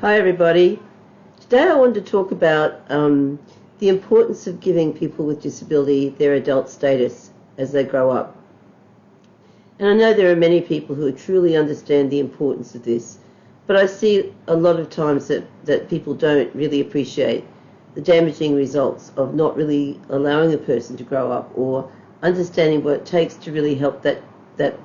Hi everybody. Today I wanted to talk about the importance of giving people with disability their adult status as they grow up. And I know there are many people who truly understand the importance of this, but I see a lot of times that people don't really appreciate the damaging results of not really allowing a person to grow up or understanding what it takes to really help that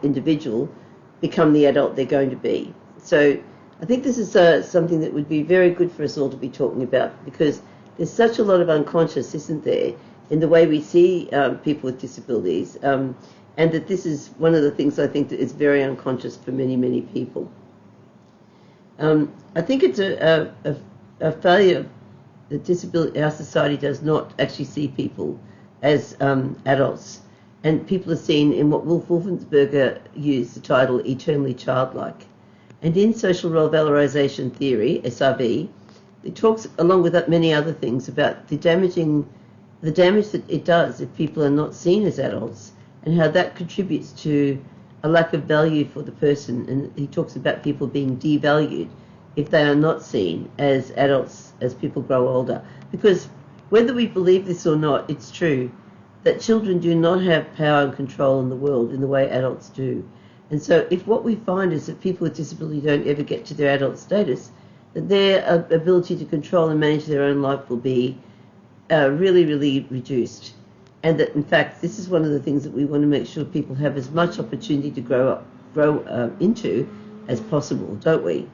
individual become the adult they're going to be. So I think this is something that would be very good for us all to be talking about, because there's such a lot of unconscious, isn't there, in the way we see people with disabilities, and that this is one of the things I think that is very unconscious for many, many people. I think it's a failure that disability, our society does not actually see people as adults, and people are seen in what Wolf Wolfensberger used the title eternally childlike. And in social role valorization theory, SRV, it talks, along with many other things, about the damage that it does if people are not seen as adults, and how that contributes to a lack of value for the person. And he talks about people being devalued if they are not seen as adults as people grow older. Because whether we believe this or not, it's true that children do not have power and control in the world in the way adults do. And so if what we find is that people with disability don't ever get to their adult status, that their ability to control and manage their own life will be really, really reduced. And that, in fact, this is one of the things that we want to make sure people have as much opportunity to grow into as possible, don't we?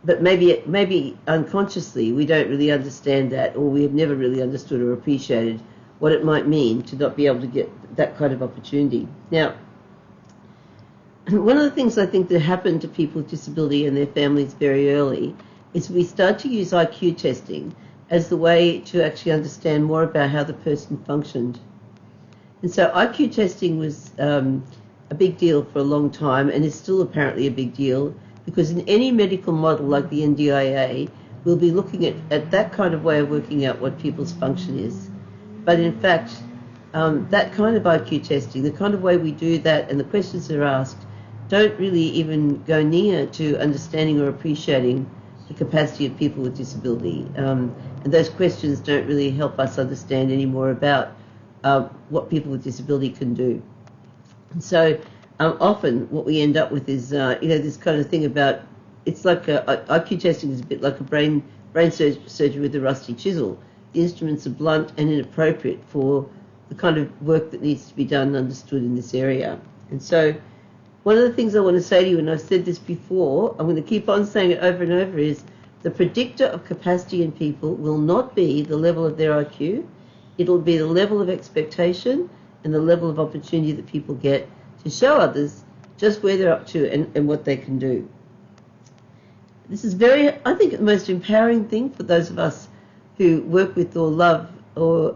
But maybe unconsciously we don't really understand that, or we have never really understood or appreciated what it might mean to not be able to get that kind of opportunity. Now, one of the things I think that happened to people with disability and their families very early is we start to use IQ testing as the way to actually understand more about how the person functioned. And so IQ testing was a big deal for a long time, and is still apparently a big deal, because in any medical model like the NDIA, we'll be looking at that kind of way of working out what people's function is. But in fact, that kind of IQ testing, the kind of way we do that and the questions that are asked, don't really even go near to understanding or appreciating the capacity of people with disability. And those questions don't really help us understand any more about what people with disability can do. And so often what we end up with is, this kind of thing about, it's like IQ testing is a bit like a brain surgery with a rusty chisel. The instruments are blunt and inappropriate for the kind of work that needs to be done and understood in this area. And so one of the things I want to say to you, and I've said this before, I'm going to keep on saying it over and over, is the predictor of capacity in people will not be the level of their IQ. It'll be the level of expectation and the level of opportunity that people get to show others just where they're up to and what they can do. This is I think, the most empowering thing for those of us who work with or love or,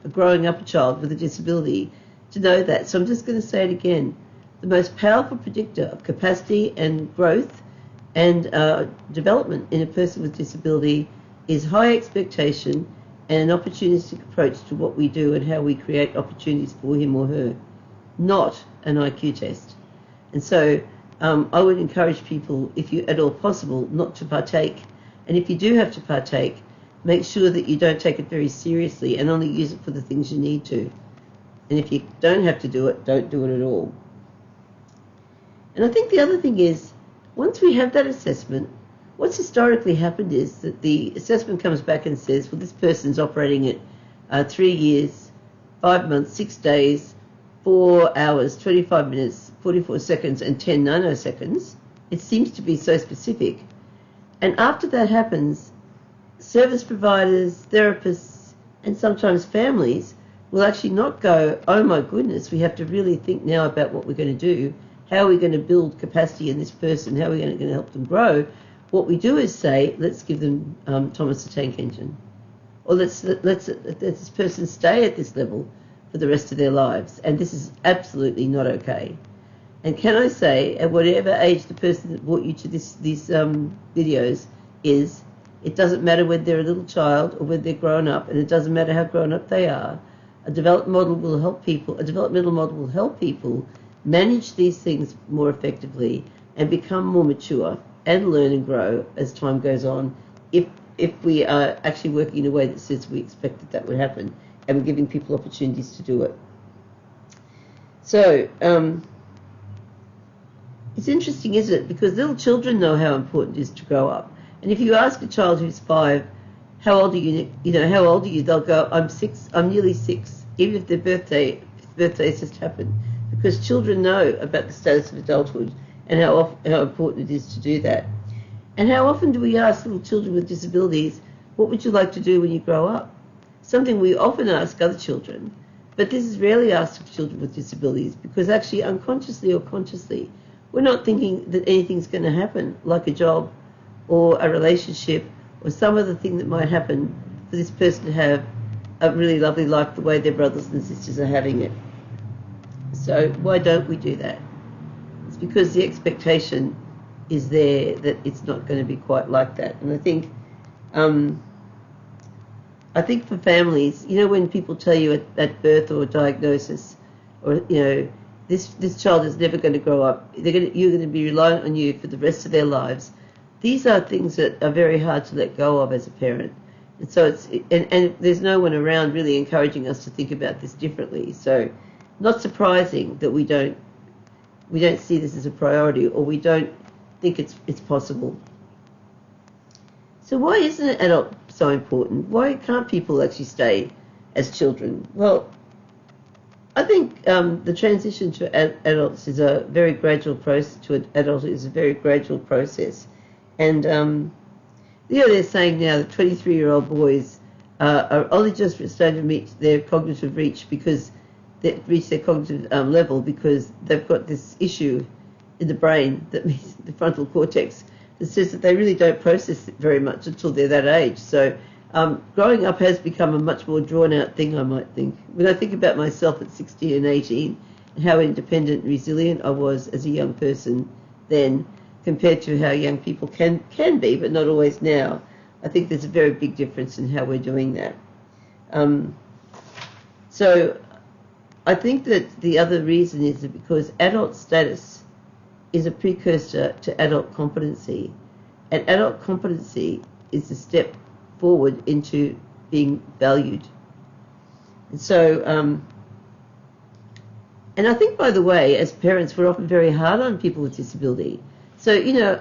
growing up a child with a disability, to know that. So I'm just going to say it again. The most powerful predictor of capacity and growth and development in a person with disability is high expectation and an opportunistic approach to what we do and how we create opportunities for him or her, not an IQ test. And so I would encourage people, if you at all possible, not to partake. And if you do have to partake, make sure that you don't take it very seriously and only use it for the things you need to. And if you don't have to do it, don't do it at all. And I think the other thing is, once we have that assessment, what's historically happened is that the assessment comes back and says, well, this person's operating at 3 years, 5 months, 6 days, 4 hours, 25 minutes, 44 seconds, and 10 nanoseconds. It seems to be so specific. And after that happens, service providers, therapists, and sometimes families will actually not go, oh my goodness, we have to really think now about what we're going to do. How are we going to build capacity in this person? How are we going to help them grow? What we do is say, let's give them Thomas the Tank Engine. Or let's this person stay at this level for the rest of their lives. And this is absolutely not okay. And can I say, at whatever age the person that brought you to these videos is, it doesn't matter whether they're a little child or whether they're grown up, and it doesn't matter how grown up they are. A developmental model will help people manage these things more effectively and become more mature and learn and grow as time goes on if we are actually working in a way that says we expect that would happen and we're giving people opportunities to do it. So it's interesting, isn't it? Because little children know how important it is to grow up. And if you ask a child who's 5, how old are you? How old are you? They'll go, I'm 6. I'm nearly 6. Even if their birthday's just happened, because children know about the status of adulthood and how important it is to do that. And how often do we ask little children with disabilities, what would you like to do when you grow up? Something we often ask other children, but this is rarely asked of children with disabilities, because actually unconsciously or consciously, we're not thinking that anything's going to happen, like a job or a relationship or some other thing that might happen for this person to have a really lovely life the way their brothers and sisters are having it. So why don't we do that? It's because the expectation is there that it's not going to be quite like that. And I think for families, when people tell you at birth or diagnosis, or this child is never going to grow up, you're going to be reliant on you for the rest of their lives. These are things that are very hard to let go of as a parent. And so and there's no one around really encouraging us to think about this differently. So not surprising that we don't see this as a priority, or we don't think it's possible. So why isn't an adult so important? Why can't people actually stay as children? Well, I think the transition to adults is a very gradual process. And they're saying now that 23-year-old boys are only just starting to meet their cognitive reach because they reach their cognitive level, because they've got this issue in the brain, that means the frontal cortex, that says that they really don't process it very much until they're that age. So growing up has become a much more drawn-out thing, I might think. When I think about myself at 16 and 18 and how independent and resilient I was as a young person then, compared to how young people can be, but not always now, I think there's a very big difference in how we're doing that. So I think that the other reason is that because adult status is a precursor to adult competency, and adult competency is a step forward into being valued. And so, and I think, by the way, as parents, we're often very hard on people with disability. So,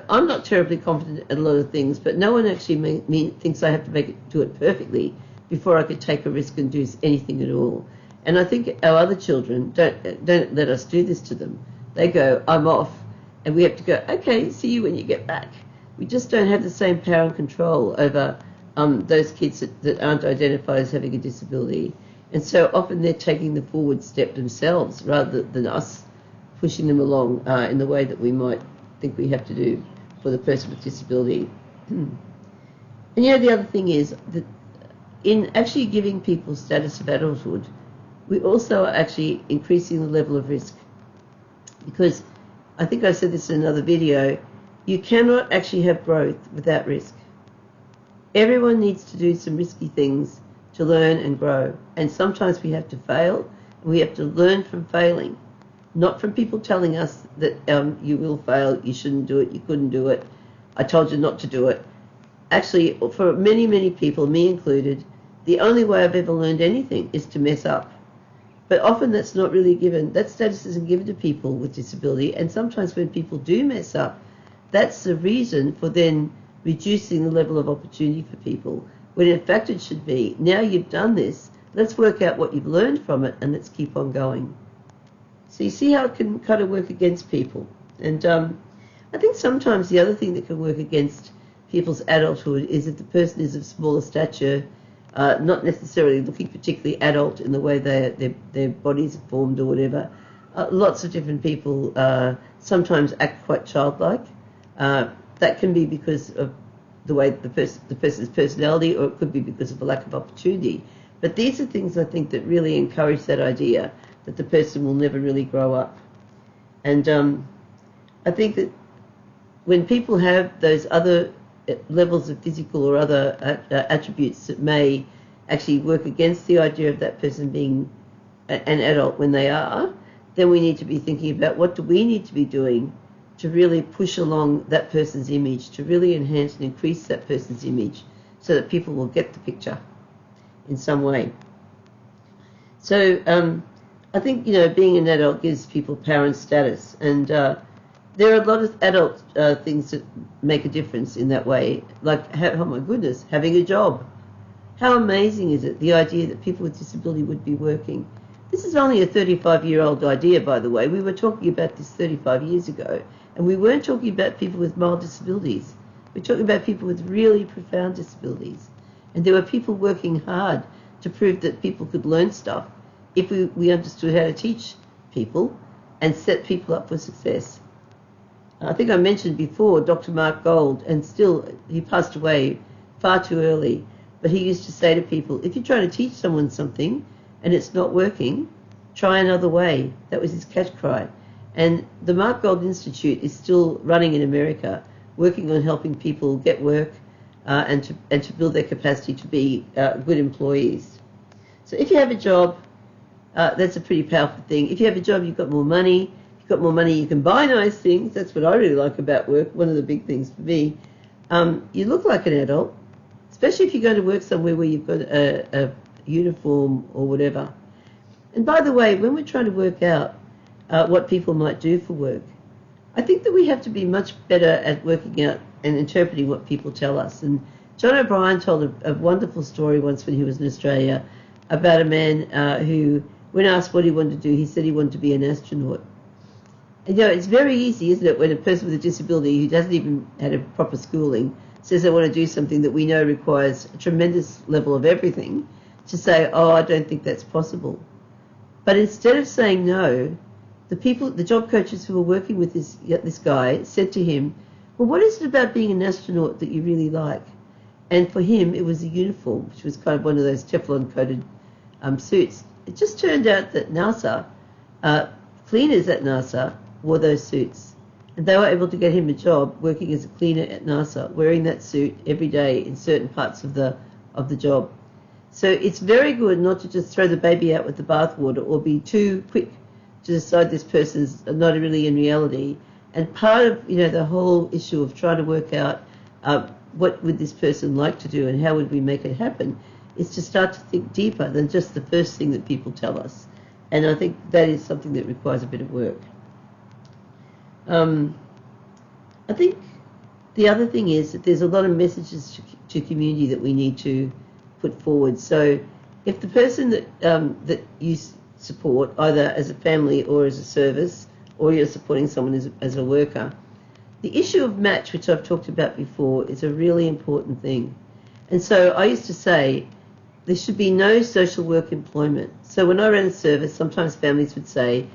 I'm not terribly competent at a lot of things, but no one actually thinks I have to do it perfectly before I could take a risk and do anything at all. And I think our other children don't let us do this to them. They go, I'm off, and we have to go, okay, see you when you get back. We just don't have the same power and control over those kids that aren't identified as having a disability. And so often they're taking the forward step themselves rather than us pushing them along in the way that we might think we have to do for the person with disability. And the other thing is that in actually giving people status of adulthood, we also are actually increasing the level of risk. Because I think I said this in another video, you cannot actually have growth without risk. Everyone needs to do some risky things to learn and grow. And sometimes we have to fail, and we have to learn from failing. Not from people telling us that you will fail, you shouldn't do it, you couldn't do it, I told you not to do it. Actually, for many, many people, me included, the only way I've ever learned anything is to mess up. But often that's not really given. That status isn't given to people with disability. And sometimes when people do mess up, that's the reason for then reducing the level of opportunity for people. When in fact it should be, now you've done this, let's work out what you've learned from it and let's keep on going. So you see how it can kind of work against people. And I think sometimes the other thing that can work against people's adulthood is if the person is of smaller stature, not necessarily looking particularly adult in the way their bodies are formed or whatever. Lots of different people sometimes act quite childlike. That can be because of the way the person's personality, or it could be because of a lack of opportunity. But these are things I think that really encourage that idea that the person will never really grow up. And I think that when people have those other levels of physical or other attributes that may actually work against the idea of that person being an adult when they are, then we need to be thinking about what do we need to be doing to really push along that person's image, to really enhance and increase that person's image so that people will get the picture in some way. So I think, being an adult gives people power and status, and there are a lot of adult things that make a difference in that way, like, oh my goodness, having a job. How amazing is it, the idea that people with disability would be working? This is only a 35-year-old idea, by the way. We were talking about this 35 years ago, and we weren't talking about people with mild disabilities. We're talking about people with really profound disabilities. And there were people working hard to prove that people could learn stuff if we understood how to teach people and set people up for success. I think I mentioned before Dr. Mark Gold, and still, he passed away far too early, but he used to say to people, if you're trying to teach someone something and it's not working, try another way. That was his catch cry. And the Mark Gold Institute is still running in America, working on helping people get work and to build their capacity to be good employees. So if you have a job, that's a pretty powerful thing. If you have a job, you've got more money. If you've got more money, you can buy nice things. That's what I really like about work, one of the big things for me. You look like an adult, especially if you go to work somewhere where you've got a uniform or whatever. And by the way, when we're trying to work out what people might do for work, I think that we have to be much better at working out and interpreting what people tell us. And John O'Brien told a wonderful story once when he was in Australia about a man who, when asked what he wanted to do, he said he wanted to be an astronaut. And it's very easy, isn't it, when a person with a disability who doesn't even have a proper schooling says they want to do something that we know requires a tremendous level of everything, to say, oh, I don't think that's possible. But instead of saying no, the job coaches who were working with this guy said to him, well, what is it about being an astronaut that you really like? And for him, it was a uniform, which was kind of one of those Teflon-coated suits. It just turned out that NASA, cleaners at NASA, wore those suits. And they were able to get him a job working as a cleaner at NASA, wearing that suit every day in certain parts of the job. So it's very good not to just throw the baby out with the bathwater or be too quick to decide this person's not really in reality. And part of the whole issue of trying to work out what would this person like to do and how would we make it happen is to start to think deeper than just the first thing that people tell us. And I think that is something that requires a bit of work. I think the other thing is that there's a lot of messages to community that we need to put forward. So if the person that you support, either as a family or as a service, or you're supporting someone as a worker, the issue of match, which I've talked about before, is a really important thing. And so I used to say there should be no social work employment. So when I ran a service, sometimes families would say,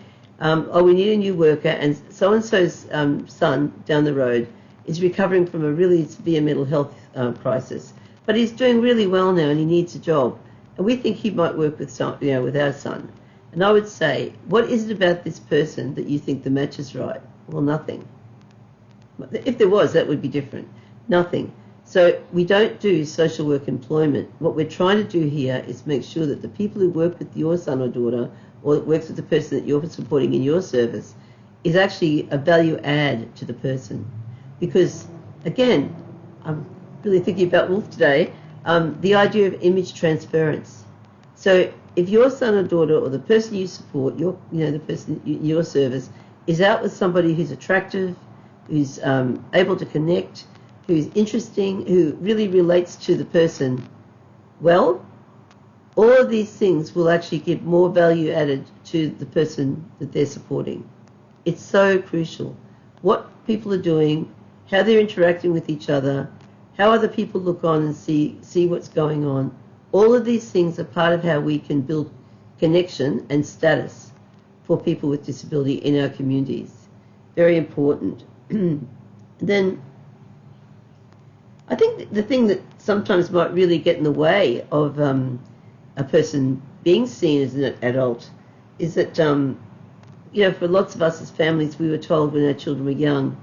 oh, we need a new worker, and so-and-so's son down the road is recovering from a really severe mental health crisis, but he's doing really well now and he needs a job, and we think he might work with our son. And I would say, what is it about this person that you think the match is right? Well, nothing. If there was, that would be different. Nothing. So we don't do social work employment. What we're trying to do here is make sure that the people who work with your son or daughter, or that works with the person that you're supporting in your service, is actually a value add to the person. Because, again, I'm really thinking about Wolf today, the idea of image transference. So if your son or daughter or the person you support, the person in your service, is out with somebody who's attractive, who's able to connect, who's interesting, who really relates to the person well, all of these things will actually give more value added to the person that they're supporting. It's so crucial. What people are doing, how they're interacting with each other, how other people look on and see what's going on. All of these things are part of how we can build connection and status for people with disability in our communities. Very important. Then I think the thing that sometimes might really get in the way of a person being seen as an adult is that, for lots of us as families, we were told when our children were young,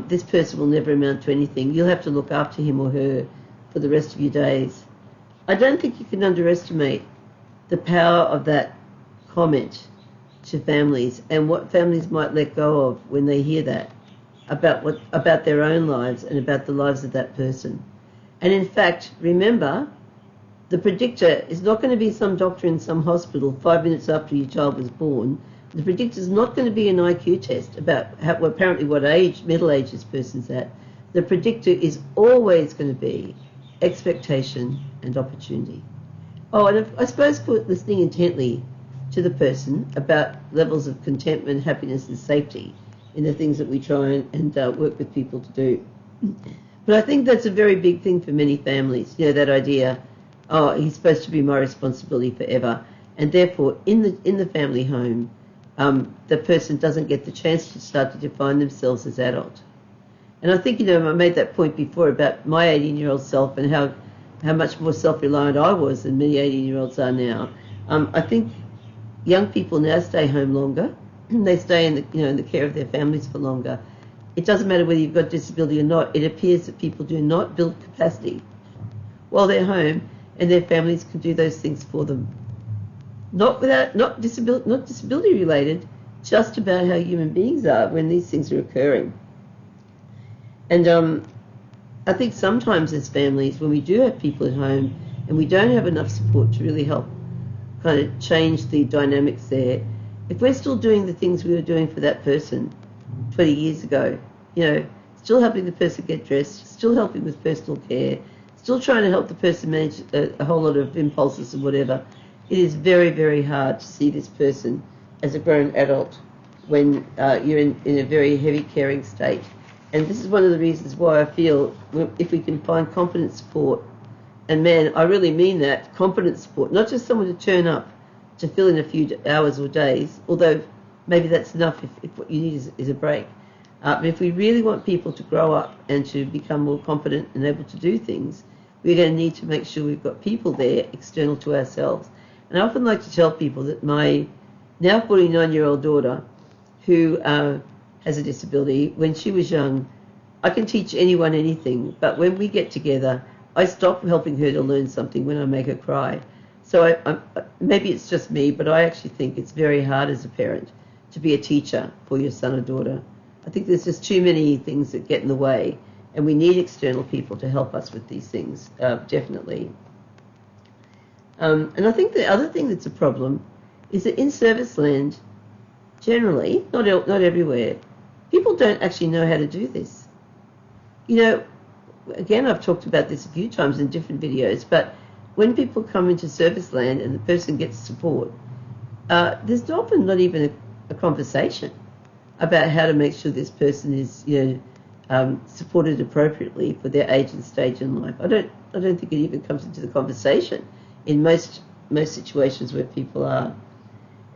this person will never amount to anything. You'll have to look after him or her for the rest of your days. I don't think you can underestimate the power of that comment to families and what families might let go of when they hear that. about their own lives and about the lives of that person. And in fact, remember, the predictor is not going to be some doctor in some hospital 5 minutes after your child was born. The predictor is not going to be an IQ test about apparently what age, middle age this person's at. The predictor is always going to be expectation and opportunity. Oh, and I suppose for listening intently to the person about levels of contentment, happiness and safety in the things that we try and work with people to do. But I think that's a very big thing for many families, that idea, oh, he's supposed to be my responsibility forever. And therefore, in the family home, the person doesn't get the chance to start to define themselves as adult. And I think, I made that point before about my 18-year-old self and how much more self-reliant I was than many 18-year-olds are now. I think young people now stay home longer. They stay in the care of their families for longer. It doesn't matter whether you've got disability or not. It appears that people do not build capacity while they're home, and their families can do those things for them. Not disability related, just about how human beings are when these things are occurring. And I think sometimes as families, when we do have people at home and we don't have enough support to really help kind of change the dynamics there, if we're still doing the things we were doing for that person 20 years ago, still helping the person get dressed, still helping with personal care, still trying to help the person manage a whole lot of impulses and whatever, it is very, very hard to see this person as a grown adult when you're in a very heavy caring state. And this is one of the reasons why I feel if we can find competent support, and man, I really mean that, competent support, not just someone to turn up to fill in a few hours or days, although maybe that's enough if what you need is a break. But if we really want people to grow up and to become more competent and able to do things, we're going to need to make sure we've got people there external to ourselves. And I often like to tell people that my now 49-year-old daughter, who has a disability, when she was young, I can teach anyone anything, but when we get together, I stop helping her to learn something when I make her cry. So maybe it's just me, but I actually think it's very hard as a parent to be a teacher for your son or daughter. I think there's just too many things that get in the way, and we need external people to help us with these things, definitely. And I think the other thing that's a problem is that in service land, generally, not everywhere, people don't actually know how to do this. Again, I've talked about this a few times in different videos, but when people come into service land and the person gets support, there's often not even a conversation about how to make sure this person is, supported appropriately for their age and stage in life. I don't think it even comes into the conversation in most situations where people are.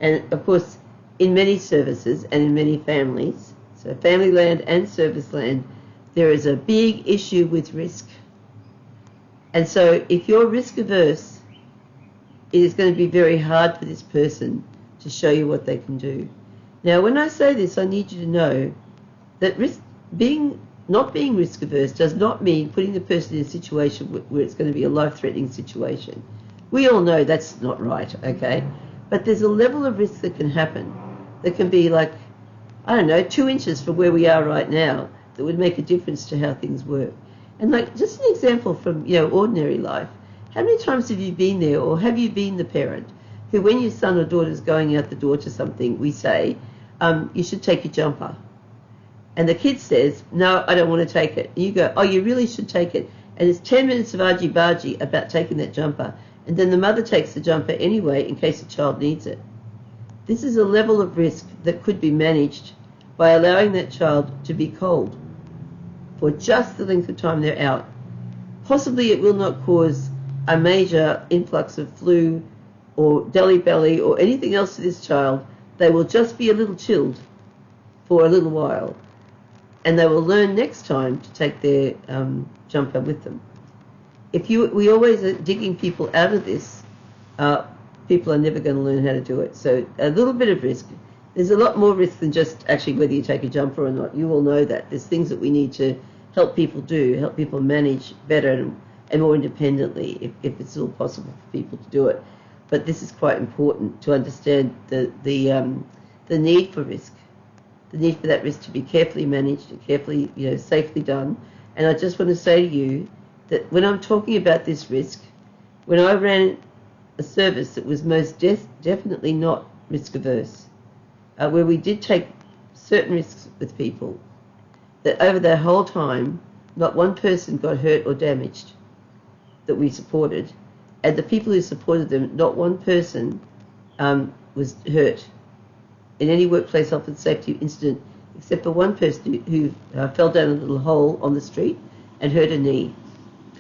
And of course, in many services and in many families, so family land and service land, there is a big issue with risk. And so if you're risk averse, it is going to be very hard for this person to show you what they can do. Now, when I say this, I need you to know that not being risk averse does not mean putting the person in a situation where it's going to be a life-threatening situation. We all know that's not right, okay? But there's a level of risk that can happen that can be 2 inches from where we are right now that would make a difference to how things work. And just an example from ordinary life, how many times have you been there, or have you been the parent who, when your son or daughter is going out the door to something, we say, you should take your jumper. And the kid says, no, I don't want to take it. And you go, oh, you really should take it. And it's 10 minutes of argy-bargy about taking that jumper. And then the mother takes the jumper anyway in case the child needs it. This is a level of risk that could be managed by allowing that child to be cold for just the length of time they're out. Possibly it will not cause a major influx of flu or delly belly or anything else to this child. They will just be a little chilled for a little while, and they will learn next time to take their jumper with them. We always are digging people out of this, people are never going to learn how to do it. So a little bit of risk. There's a lot more risk than just actually whether you take a jumper or not. You all know that. There's things that we need to help people do, help people manage better and more independently if it's all possible for people to do it. But this is quite important to understand the need for risk. the need for that risk to be carefully managed and carefully, safely done. And I just want to say to you that when I'm talking about this risk, when I ran a service that was most definitely not risk averse, where we did take certain risks with people, that over the whole time, not one person got hurt or damaged that we supported, and the people who supported them, not one person was hurt in any workplace health and safety incident, except for one person who fell down a little hole on the street and hurt a knee.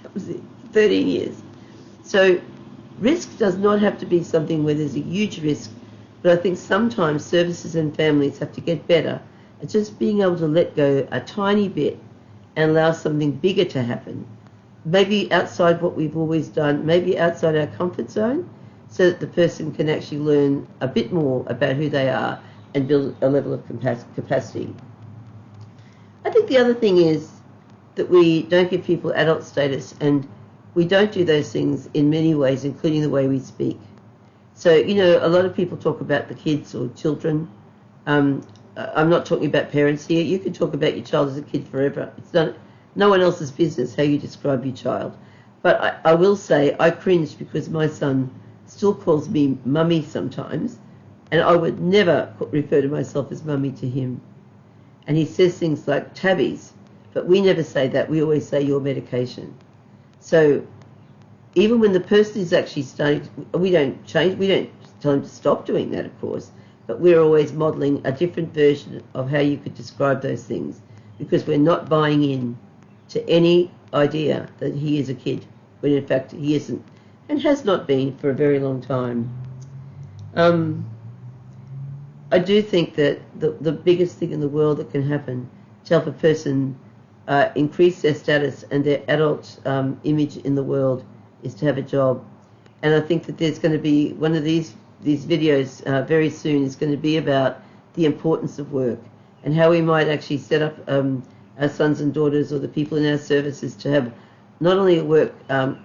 That was it, 13 years. So risk does not have to be something where there's a huge risk, but I think sometimes services and families have to get better at just being able to let go a tiny bit and allow something bigger to happen. Maybe outside what we've always done, maybe outside our comfort zone, so that the person can actually learn a bit more about who they are and build a level of capacity. I think the other thing is that we don't give people adult status, and we don't do those things in many ways, including the way we speak. So, a lot of people talk about the kids or children. I'm not talking about parents here. You can talk about your child as a kid forever. It's no one else's business how you describe your child. But I will say I cringe because my son still calls me mummy sometimes, and I would never refer to myself as mummy to him. And he says things like tabbies, but we never say that. We always say your medication. So even when the person is actually starting, we don't tell him to stop doing that, of course, but we're always modelling a different version of how you could describe those things, because we're not buying in to any idea that he is a kid, when in fact he isn't, and has not been for a very long time. I do think that the biggest thing in the world that can happen to help a person increase their status and their adult image in the world is to have a job. And I think that there's going to be one of these videos very soon is going to be about the importance of work and how we might actually set up our sons and daughters or the people in our services to have not only a work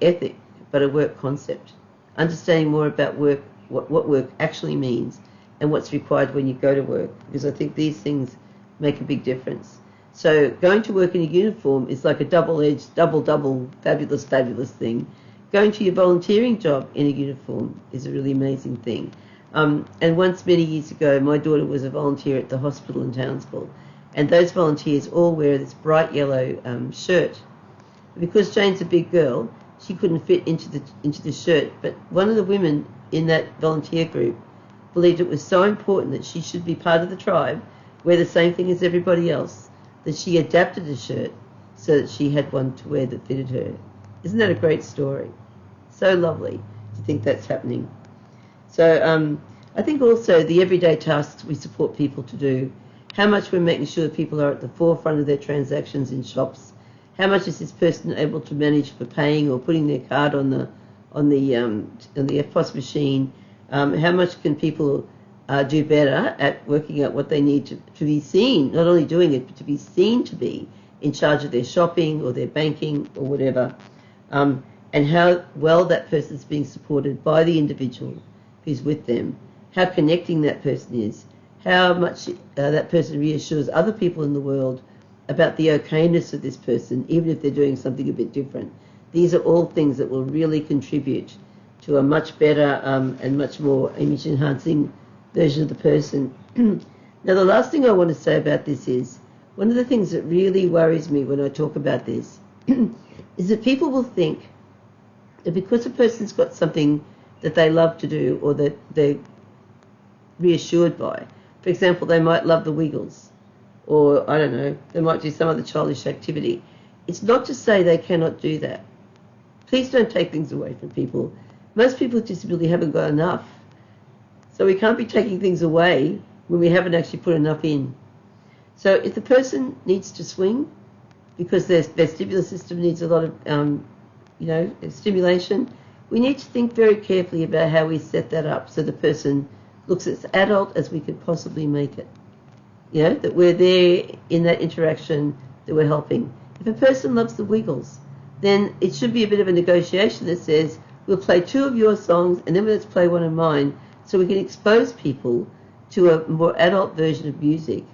ethic, but a work concept. Understanding more about work, what work actually means, and what's required when you go to work, because I think these things make a big difference. So going to work in a uniform is like a double-edged, double, fabulous thing. Going to your volunteering job in a uniform is a really amazing thing. And once, many years ago, my daughter was a volunteer at the hospital in Townsville, and those volunteers all wear this bright yellow shirt. Because Jane's a big girl, she couldn't fit into the shirt, but one of the women in that volunteer group believed it was so important that she should be part of the tribe, wear the same thing as everybody else, that she adapted a shirt so that she had one to wear that fitted her. Isn't that a great story? So lovely to think that's happening. So I think also the everyday tasks we support people to do, how much we're making sure people are at the forefront of their transactions in shops, how much is this person able to manage for paying or putting their card on the EFTPOS machine, how much can people do better at working out what they need to be seen, not only doing it, but to be seen to be in charge of their shopping or their banking or whatever, and how well that person's being supported by the individual who's with them, how connecting that person is, how much that person reassures other people in the world about the okayness of this person, even if they're doing something a bit different. These are all things that will really contribute to a much better and much more image-enhancing version of the person. Now, the last thing I want to say about this is, one of the things that really worries me when I talk about this is that people will think that because a person's got something that they love to do or that they're reassured by, for example, they might love the Wiggles, or, I don't know, they might do some other childish activity. It's not to say they cannot do that. Please don't take things away from people. Most people with disability haven't got enough. So we can't be taking things away when we haven't actually put enough in. So if the person needs to swing because their vestibular system needs a lot of stimulation, we need to think very carefully about how we set that up so the person looks as adult as we could possibly make it. That we're there in that interaction, that we're helping. If a person loves the Wiggles, then it should be a bit of a negotiation that says, we'll play 2 of your songs and then let's play one of mine, so we can expose people to a more adult version of music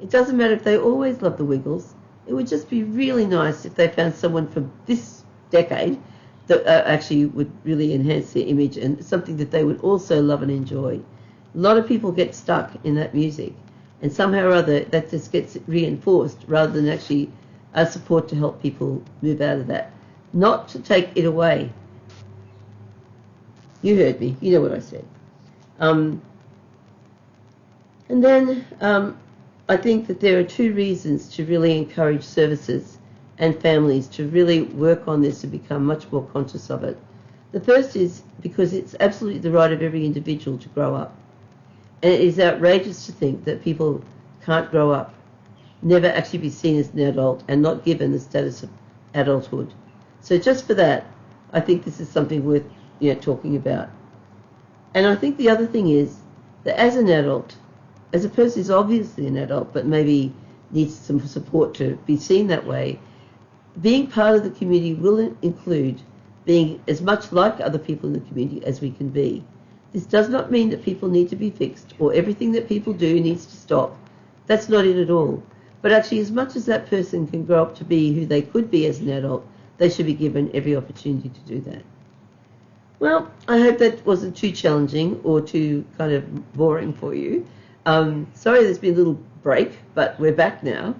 It doesn't matter if they always love the Wiggles. It would just be really nice if they found someone from this decade that actually would really enhance their image and something that they would also love and enjoy. A lot of people get stuck in that music, and somehow or other that just gets reinforced rather than actually a support to help people move out of that. Not to take it away. You heard me. You know what I said. And then I think that there are two reasons to really encourage services and families to really work on this and become much more conscious of it. The first is because it's absolutely the right of every individual to grow up. And it is outrageous to think that people can't grow up, never actually be seen as an adult and not given the status of adulthood. So just for that, I think this is something worth talking about. And I think the other thing is that as an adult, as a person who's obviously an adult but maybe needs some support to be seen that way, being part of the community will include being as much like other people in the community as we can be. This does not mean that people need to be fixed or everything that people do needs to stop. That's not it at all. But actually, as much as that person can grow up to be who they could be as an adult, they should be given every opportunity to do that. Well, I hope that wasn't too challenging or too kind of boring for you. Sorry there's been a little break, but we're back now.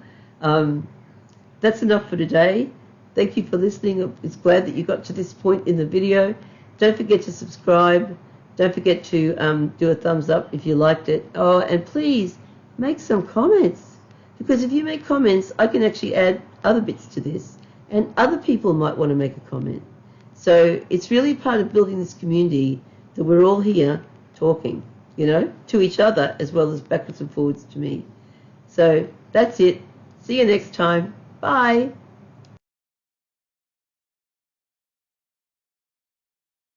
That's enough for today. Thank you for listening. It's glad that you got to this point in the video. Don't forget to subscribe. Don't forget to do a thumbs up if you liked it. Oh, and please make some comments, because if you make comments, I can actually add other bits to this, and other people might want to make a comment. So it's really part of building this community that we're all here talking, to each other as well as backwards and forwards to me. So that's it. See you next time. Bye.